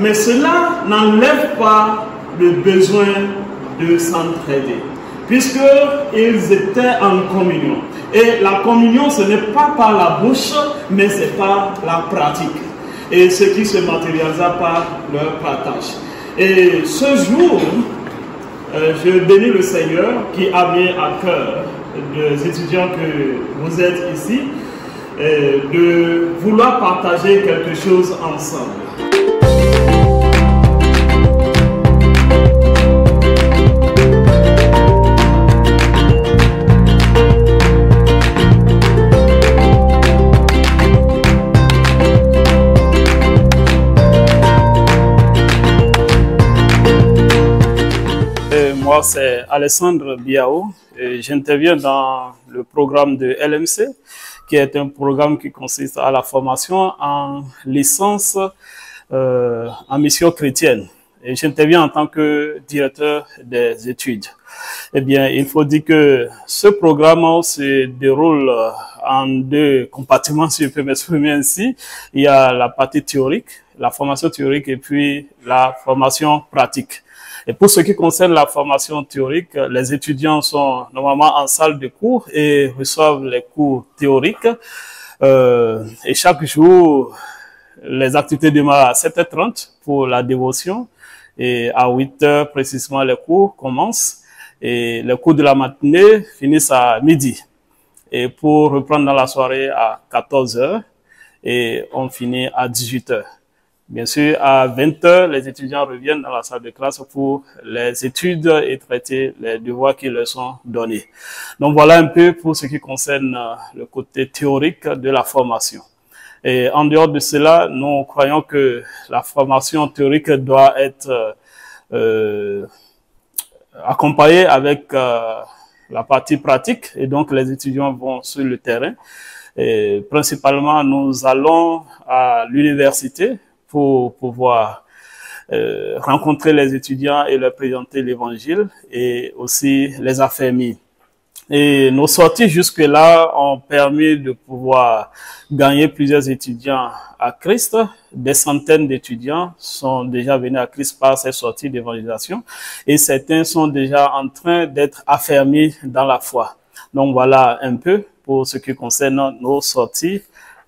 Mais cela n'enlève pas le besoin de s'entraider, puisqu'ils étaient en communion. Et la communion, ce n'est pas par la bouche, mais c'est par la pratique. Et ce qui se matérialisa par leur partage. Et ce jour, je bénis le Seigneur qui a mis à cœur des étudiants que vous êtes ici, de vouloir partager quelque chose ensemble. Moi, c'est Alessandre Biao. J'interviens dans le programme de LMC, qui est un programme qui consiste à la formation en licence en mission chrétienne. Et j'interviens en tant que directeur des études. Eh bien, il faut dire que ce programme se déroule en deux compartiments, si je peux m'exprimer ainsi. Il y a la partie théorique, la formation théorique, et puis la formation pratique. Et pour ce qui concerne la formation théorique, les étudiants sont normalement en salle de cours et reçoivent les cours théoriques. Et chaque jour, les activités démarrent à 7h30 pour la dévotion. Et à 8h précisément, les cours commencent. Et les cours de la matinée finissent à midi. Et pour reprendre dans la soirée à 14h. Et on finit à 18h. Bien sûr, à 20h, les étudiants reviennent dans la salle de classe pour les études et traiter les devoirs qui leur sont donnés. Donc voilà un peu pour ce qui concerne le côté théorique de la formation. Et en dehors de cela, nous croyons que la formation théorique doit être accompagnée avec la partie pratique. Et donc les étudiants vont sur le terrain. Et principalement, nous allons à l'université pour pouvoir rencontrer les étudiants et leur présenter l'évangile et aussi les affermir. Et nos sorties jusque-là ont permis de pouvoir gagner plusieurs étudiants à Christ. Des centaines d'étudiants sont déjà venus à Christ par ces sorties d'évangélisation et certains sont déjà en train d'être affermis dans la foi. Donc voilà un peu pour ce qui concerne nos sorties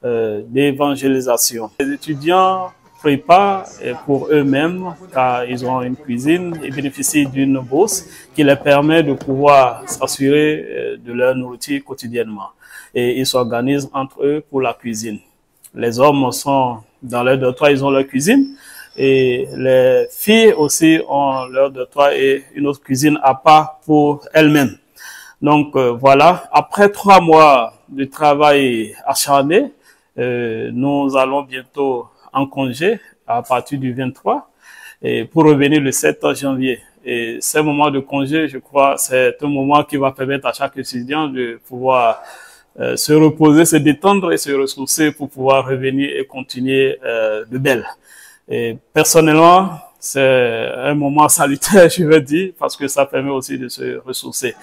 d'évangélisation. Les étudiants préparent pour eux-mêmes car ils ont une cuisine et bénéficient d'une bourse qui leur permet de pouvoir s'assurer de leur nourriture quotidiennement. Et ils s'organisent entre eux pour la cuisine. Les hommes sont dans leur dortoir, ils ont leur cuisine et les filles aussi ont leur dortoir et une autre cuisine à part pour elles-mêmes. Donc voilà, après 3 mois de travail acharné, nous allons bientôt en congé à partir du 23 et pour revenir le 7 janvier. Et ce moment de congé, je crois, c'est un moment qui va permettre à chaque étudiant de pouvoir se reposer, se détendre et se ressourcer pour pouvoir revenir et continuer de belle. Et personnellement, c'est un moment salutaire, je veux dire, parce que ça permet aussi de se ressourcer.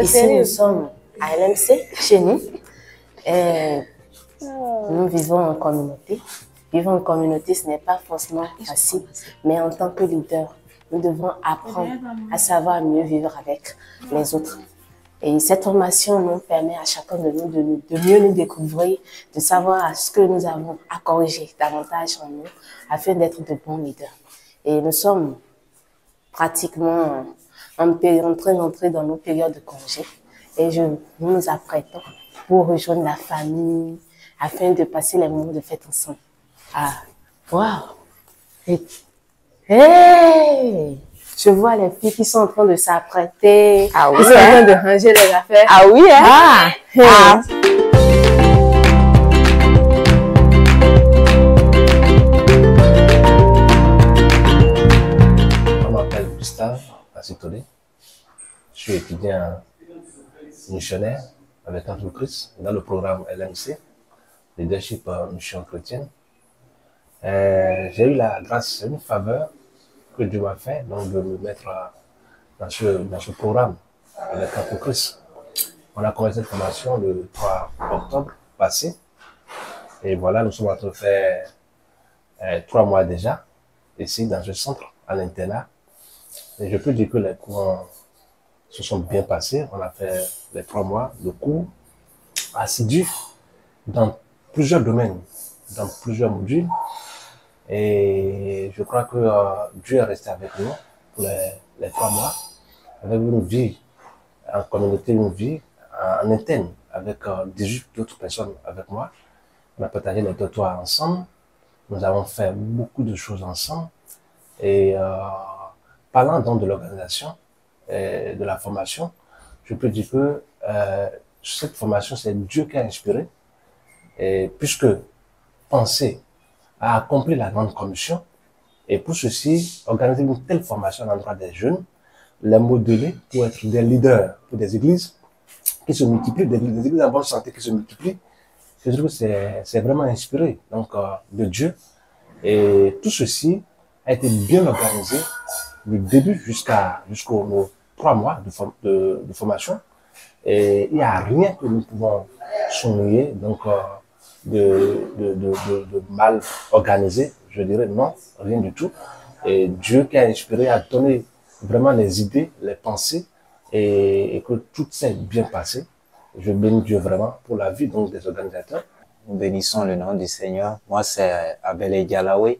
Ici, nous sommes à LMC, chez nous. Nous vivons en communauté. Vivre en communauté, ce n'est pas forcément facile, mais en tant que leader, nous devons apprendre à savoir mieux vivre avec les autres. Et cette formation nous permet à chacun de nous de mieux nous découvrir, de savoir ce que nous avons à corriger davantage en nous, afin d'être de bons leaders. Et nous sommes pratiquement en train d'entrer dans nos périodes de congé. Et nous nous apprêtons pour rejoindre la famille, afin de passer les moments de fête ensemble. Ah, waouh! Hey! Je vois les filles qui sont en train de s'apprêter. Ah oui, ils sont en train de ranger leurs affaires. Ah oui, hein? Ah! Hey. Ah. à Sitolé. Je suis étudiant missionnaire avec Entre Christ dans le programme LMC, Leadership Mission Chrétienne. J'ai eu la grâce, une faveur que Dieu m'a fait, donc de me mettre dans ce programme avec Entre Christ. On a commencé cette formation le 3 octobre passé. Et voilà, nous sommes en train de faire 3 mois déjà, ici dans ce centre, à l'internat. Et je peux dire que les cours se sont bien passés. On a fait les 3 mois de cours assidus dans plusieurs domaines, dans plusieurs modules. Et je crois que Dieu est resté avec nous pour les 3 mois, avec une vie en communauté, une vie en interne, avec 18 autres personnes avec moi. On a partagé les trottoirs ensemble. Nous avons fait beaucoup de choses ensemble. Et parlant donc de l'organisation, de la formation, je peux dire que cette formation, c'est Dieu qui a inspiré. Et puisque penser à accomplir la grande commission, et pour ceci, organiser une telle formation à l'endroit des jeunes, les modeler pour être des leaders pour des églises qui se multiplient, des églises en bonne santé qui se multiplient. Je trouve que c'est vraiment inspiré donc, de Dieu. Et tout ceci a été bien organisé du début jusqu'aux 3 mois de formation. Et il n'y a rien que nous pouvons souligner donc, de mal organisé. Je dirais non, rien du tout. Et Dieu qui a inspiré a donné vraiment les idées, les pensées et que tout s'est bien passé. Je bénis Dieu vraiment pour la vie donc, des organisateurs. Nous bénissons le nom du Seigneur. Moi, c'est Abel Dialawe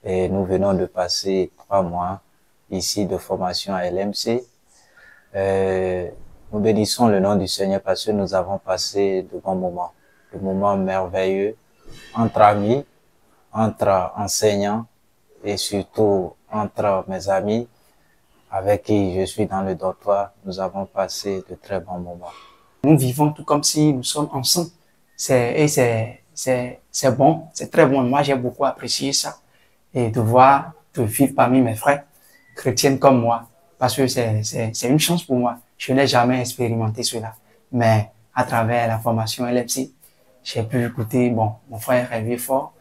et nous venons de passer 3 mois ici de formation à LMC. Nous bénissons le nom du Seigneur parce que nous avons passé de bons moments, de moments merveilleux entre amis, entre enseignants et surtout entre mes amis avec qui je suis dans le dortoir. Nous avons passé de très bons moments. Nous vivons tout comme si nous sommes ensemble. C'est bon, c'est très bon. Moi, j'ai beaucoup apprécié ça. Et de vivre parmi mes frères chrétiens comme moi. Parce que c'est une chance pour moi. Je n'ai jamais expérimenté cela. Mais à travers la formation LMC, j'ai pu écouter, bon, mon frère est vieux fort.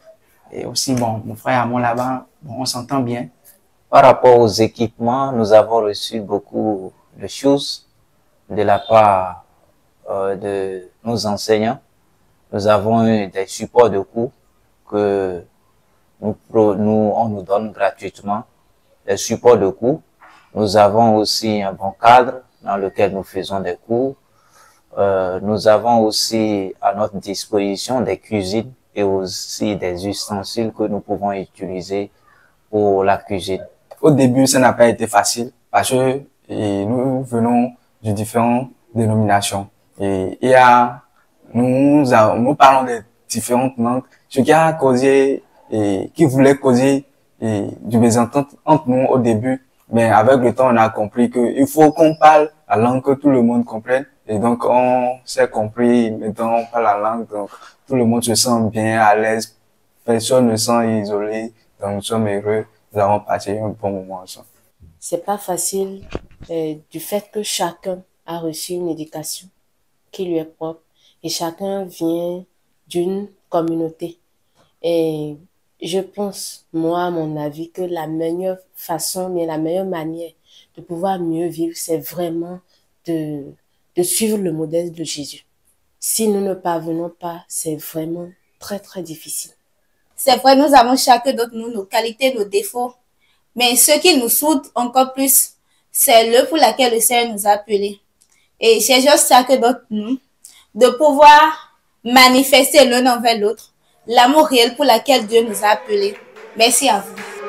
Et aussi, bon, mon frère Amon là-bas, bon, on s'entend bien. Par rapport aux équipements, nous avons reçu beaucoup de choses de la part de nos enseignants. Nous avons eu des supports de cours que on nous donne gratuitement, des supports de cours. Nous avons aussi un bon cadre dans lequel nous faisons des cours. Nous avons aussi à notre disposition des cuisines et aussi des ustensiles que nous pouvons utiliser pour la cuisine. Au début, ça n'a pas été facile parce que nous venons de différentes dénominations. Et nous parlons de différentes langues, ce qui a causé qui voulait causer du mésentente entre nous au début. Mais avec le temps, on a compris qu'il faut qu'on parle la langue que tout le monde comprenne. Et donc, on s'est compris, maintenant on parle la langue, donc tout le monde se sent bien, à l'aise, personne ne se sent isolé, donc nous sommes heureux, nous avons passé un bon moment ensemble. C'est pas facile du fait que chacun a reçu une éducation qui lui est propre et chacun vient d'une communauté. Et je pense, moi, à mon avis, que la meilleure façon, mais la meilleure manière de pouvoir mieux vivre, c'est vraiment de suivre le modèle de Jésus. Si nous ne parvenons pas, c'est vraiment très, très difficile. C'est vrai, nous avons chacun d'entre nous nos qualités, nos défauts. Mais ce qui nous soude encore plus, c'est l'œuvre pour laquelle le Seigneur nous a appelés. Et j'ai juste chacun d'entre nous de pouvoir manifester l'un envers l'autre l'amour réel pour laquelle Dieu nous a appelés. Merci à vous.